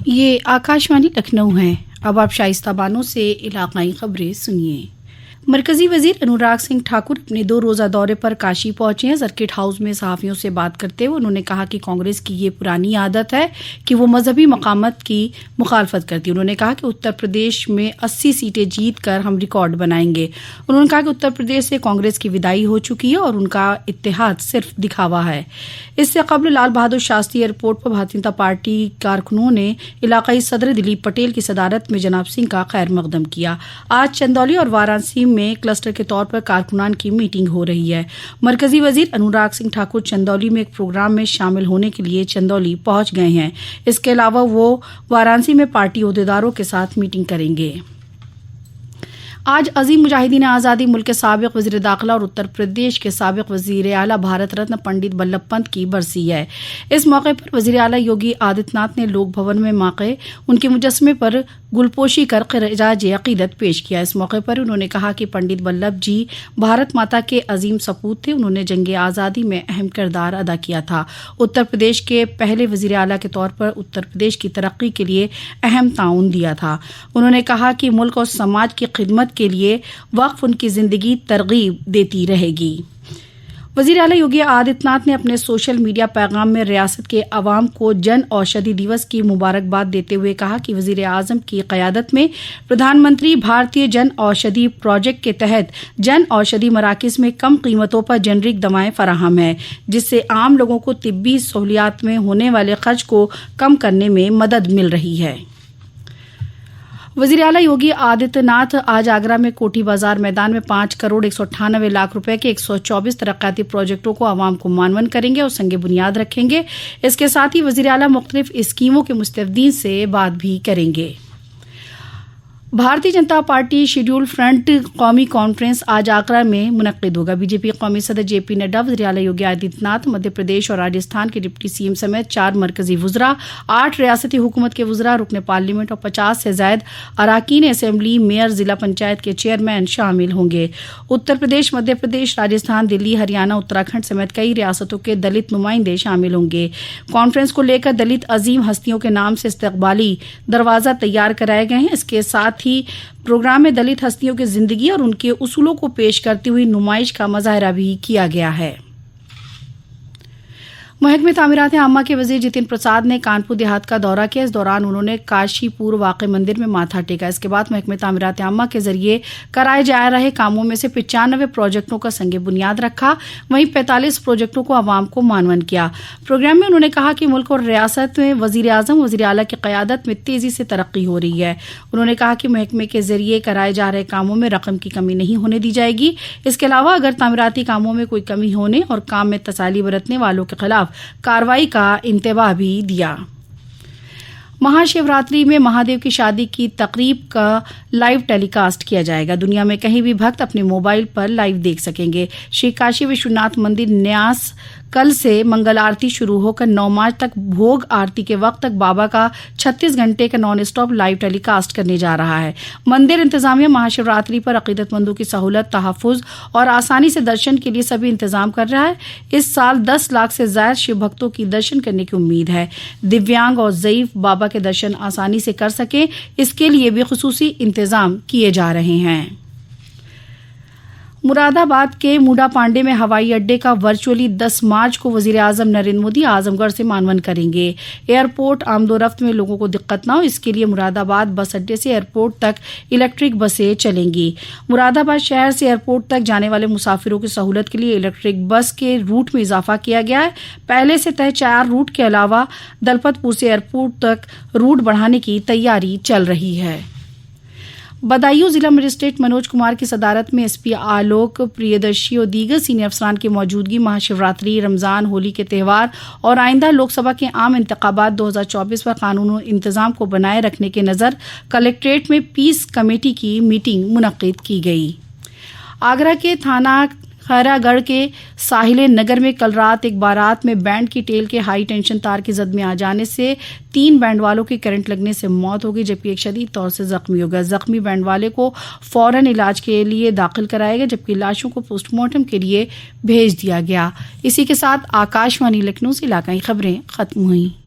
یہ آکاشوانی لکھنؤ ہے۔ اب آپ شائستہ بانو سے علاقائی خبریں سنیے۔ مرکزی وزیر انوراگ سنگھ ٹھاکر اپنے 2 روزہ دورے پر کاشی پہنچے ہیں۔ سرکٹ ہاؤس میں صحافیوں سے بات کرتے ہوئے انہوں نے کہا کہ کانگریس کی یہ پرانی عادت ہے کہ وہ مذہبی مقامات کی مخالفت کرتی ہے۔ انہوں نے کہا کہ اتر پردیش میں 80 سیٹیں جیت کر ہم ریکارڈ بنائیں گے۔ انہوں نے کہا کہ اتر پردیش سے کانگریس کی وداعی ہو چکی ہے اور ان کا اتحاد صرف دکھاوا ہے۔ اس سے قبل لال بہادر شاستری ایئرپورٹ پر بھارتیہ جنتا پارٹی کارکنوں نے علاقائی صدر دلیپ پٹیل کی صدارت میں جناب سنگھ کا خیر مقدم کیا۔ آج چندولی اور وارانسی میں کلسٹر کے طور پر کارکنان کی میٹنگ ہو رہی ہے۔ مرکزی وزیر انوراگ سنگھ ٹھاکر چندولی میں ایک پروگرام میں شامل ہونے کے لیے چندولی پہنچ گئے ہیں۔ اس کے علاوہ وہ وارانسی میں پارٹی عہدیداروں کے ساتھ میٹنگ کریں گے۔ آج عظیم مجاہدین آزادی ملک کے سابق وزیر داخلہ اور اتر پردیش کے سابق وزیر اعلیٰ بھارت رتن پنڈت بلبھ پنت کی برسی ہے۔ اس موقع پر وزیر اعلیٰ یوگی آدتیہ ناتھ نے لوک بھون میں واقع ان کے مجسمے پر گل پوشی کر خراج عقیدت پیش کیا۔ اس موقع پر انہوں نے کہا کہ پنڈت بلبھ جی بھارت ماتا کے عظیم سپوت تھے۔ انہوں نے جنگ آزادی میں اہم کردار ادا کیا تھا۔ اتر پردیش کے پہلے وزیر اعلیٰ کے طور پر اتر پردیش کی ترقی کے لیے اہم تعاون دیا تھا۔ انہوں نے کہا کہ ملک اور سماج کی خدمت کے لیے وقف ان کی زندگی ترغیب دیتی رہے گی۔ وزیر اعلیٰ یوگی آدتیہ ناتھ نے اپنے سوشل میڈیا پیغام میں ریاست کے عوام کو جن اوشدھی دیوس کی مبارکباد دیتے ہوئے کہا کہ وزیر اعظم کی قیادت میں پردھان منتری بھارتیہ جن اوشدھی پروجیکٹ کے تحت جن اوشدھی مراکز میں کم قیمتوں پر جنرک دوائیں فراہم ہیں، جس سے عام لوگوں کو طبی سہولیات میں ہونے والے خرچ کو کم کرنے میں مدد مل رہی ہے۔ وزیر اعلیٰ یوگی آدتیہ ناتھ آج آگرہ میں کوٹھی بازار میدان میں 5 کروڑ 198 لاکھ روپے کے 124 ترقیاتی پروجیکٹوں کو عوام کو معنون کریں گے اور سنگ بنیاد رکھیں گے۔ اس کے ساتھ ہی وزیر اعلیٰ مختلف اسکیموں کے مستفیدین سے بات بھی کریں گے۔ Bharatiya Janata party schedule front قومی کانفرنس آج آگرہ میں منعقد ہوگا۔ بی جے پی قومی صدر جے پی نڈا، وزیر اعلیٰ یوگی آدتیہ ناتھ، مدھیہ پردیش اور راجستھان کے ڈپٹی سی ایم سمیت 4 مرکزی وزراء، 8 ریاستی حکومت کے وزراء، رکن پارلیمنٹ اور 50 سے زائد اراکین اسمبلی، میئر، ضلع پنچایت کے چیئرمین شامل ہوں گے۔ اتر پردیش، مدھیہ پردیش، راجستھان، دلی، ہریانہ، اتراکھنڈ سمیت کئی ریاستوں کے دلت نمائندے شامل ہوں گے۔ کانفرنس کو لے کر دلت عظیم ہستیوں کے نام سے استقبالی دروازہ تیار کرائے گئے ہیں۔ اس کے ساتھ ہی پروگرام میں دلت ہستیوں کی زندگی اور ان کے اصولوں کو پیش کرتی ہوئی نمائش کا مظاہرہ بھی کیا گیا ہے۔ محکمہ تعمیرات عامہ کے وزیر جتن پرساد نے کانپور دیہات کا دورہ کیا۔ اس دوران انہوں نے کاشی پور واقع مندر میں ماتھا ٹیکا۔ اس کے بعد محکمہ تعمیرات عامہ کے ذریعے کرائے جا رہے کاموں میں سے 95 پروجیکٹوں کا سنگ بنیاد رکھا، وہیں 45 پروجیکٹوں کو عوام کو معنون کیا۔ پروگرام میں انہوں نے کہا کہ ملک اور ریاست میں وزیر اعظم، وزیر اعلیٰ کی قیادت میں تیزی سے ترقی ہو رہی ہے۔ انہوں نے کہا کہ محکمے کے ذریعے کرائے جا رہے کاموں میں رقم کی کمی نہیں ہونے دی جائے گی۔ اس کے علاوہ اگر تعمیراتی کاموں میں کوئی کمی ہونے اور کام میں تساہلی برتنے والوں کے خلاف کارروائی کا انتباہ بھی دیا۔ مہا شیوراتری میں مہادیو کی شادی کی تقریب کا لائیو ٹیلی کاسٹ کیا جائے گا۔ دنیا میں کہیں بھی بھکت اپنے موبائل پر لائیو دیکھ سکیں گے۔ شری کاشی وشوناتھ مندر نیاس کل سے منگل آرتی شروع ہو کر 9 مارچ تک بھوگ آرتی کے وقت تک بابا کا 36 گھنٹے کا نان اسٹاپ لائیو ٹیلی کاسٹ کرنے جا رہا ہے۔ مندر انتظامیہ مہا شیوراتری پر عقیدت مندوں کی سہولت، تحفظ اور آسانی سے درشن کے لیے سبھی انتظام کر رہا ہے۔ اس سال 10 لاکھ سے زائد شیو بھکتوں کی درشن کرنے کی امید ہے۔ دیویانگ اور ضعیف بابا کے درشن آسانی سے کر سکیں، اس کے لیے بھی خصوصی انتظام کیے جا رہے ہیں۔ مراد آباد کے موڈا پانڈے میں ہوائی اڈے کا ورچوئلی 10 مارچ کو وزیر اعظم نریندر مودی اعظم گڑھ سے معنون کریں گے۔ ایئرپورٹ آمد و رفت میں لوگوں کو دقت نہ ہو، اس کے لیے مراد آباد بس اڈے سے ایئرپورٹ تک الیکٹرک بسیں چلیں گی۔ مراد آباد شہر سے ایئرپورٹ تک جانے والے مسافروں کی سہولت کے لیے الیکٹرک بس کے روٹ میں اضافہ کیا گیا ہے۔ پہلے سے طے 4 روٹ کے علاوہ دلپت پور سے ایئرپورٹ تک روٹ بڑھانے کی تیاری چل رہی ہے۔ بدایو ضلع مجسٹریٹ منوج کمار کی صدارت میں ایس پی آلوک پریدرشی اور دیگر سینئر افسران کی موجودگی مہا شیوراتری، رمضان، ہولی کے تہوار اور آئندہ لوک سبھا کے عام انتخابات 2024 پر قانون و انتظام کو بنائے رکھنے کے نظر کلکٹریٹ میں پیس کمیٹی کی میٹنگ منعقد کی گئی۔ آگرہ کے تھانہ خیرہ گڑھ کے ساحل نگر میں کل رات ایک بارات میں بینڈ کی ٹیل کے ہائی ٹینشن تار کی زد میں آ جانے سے 3 بینڈ والوں کی کرنٹ لگنے سے موت ہو گئی، جبکہ ایک شدید طور سے زخمی ہو گیا۔ زخمی بینڈ والے کو فوراً علاج کے لیے داخل کرایا گیا، جبکہ لاشوں کو پوسٹ مارٹم کے لیے بھیج دیا گیا۔ اسی کے ساتھ آکاشوانی لکھنؤ سے علاقائی خبریں ختم ہوئیں۔